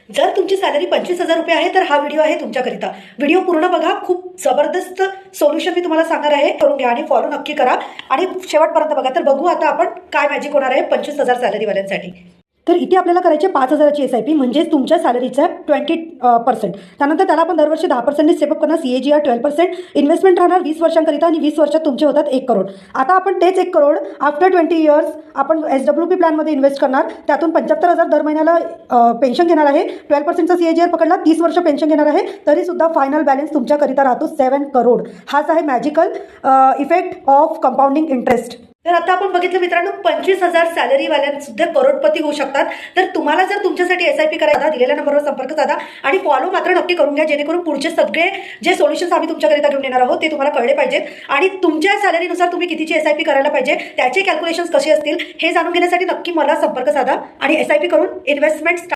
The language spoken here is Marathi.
जर तुमची सॅलरी 25,000 रुपये आहे तर हा व्हिडिओ आहे तुमच्याकरिता। व्हिडिओ पूर्ण बघा, खूप जबरदस्त सोल्युशन मी तुम्हाला सांगणार आहे, करून घ्या आणि फॉलो नक्की करा आणि शेवटपर्यंत बघा। तर बघू आता आपण काय मॅजिक होणार आहे 25,000 सॅलरीवाल्यांसाठी। तर इथे आपल्याला करायचे 5,000ची SIP म्हणजे तुमच्या सॅलरीचा 20%। त्यानंतर त्याला आपण दरवर्षी 10%नी स्टेपअप करणार, CAGR 12%, इन्व्हेस्टमेंट राहणार 20 वर्षांकरिता आणि 20 वर्षात तुमचे होतात 1 करोड। आता आपण तेच 1 करोड आफ्टर 20 इयर्स आपण SWP प्लॅनमध्ये इन्व्हेस्ट करणार, त्यातून 75,000 दर महिन्याला पेन्शन घेणार आहे, 12%चा CAGR पकडला, 30 वर्ष पेन्शन घेणार आहे, तरी सुद्धा फायनल बॅलन्स तुमच्याकरिता राहतो 7 करोड। हाच आहे magical effect of compounding interest. तर आता आपण बघितलं मित्रांनो, 25,000 सॅलरीवाल्यांसुद्धा करोडपती होऊ शकतात। तर तुम्हाला जर तुमच्यासाठी SIP करायचा, दिलेल्या नंबरवर संपर्क साधा आणि फॉलो मात्र नक्की करून घ्या, जेणेकरून पुढचे सगळे जे सोल्युशन्स आम्ही तुमच्याकरिता घेऊन येणार आहोत ते तुम्हाला कळले पाहिजेत आणि तुमच्या सॅलरीनुसार तुम्ही कितीची SIP करायला पाहिजे, त्याचे कॅल्क्युलेशन्स कसे असतील हे जाणून घेण्यासाठी नक्की मला संपर्क साधा आणि SIP करून इन्व्हेस्टमेंट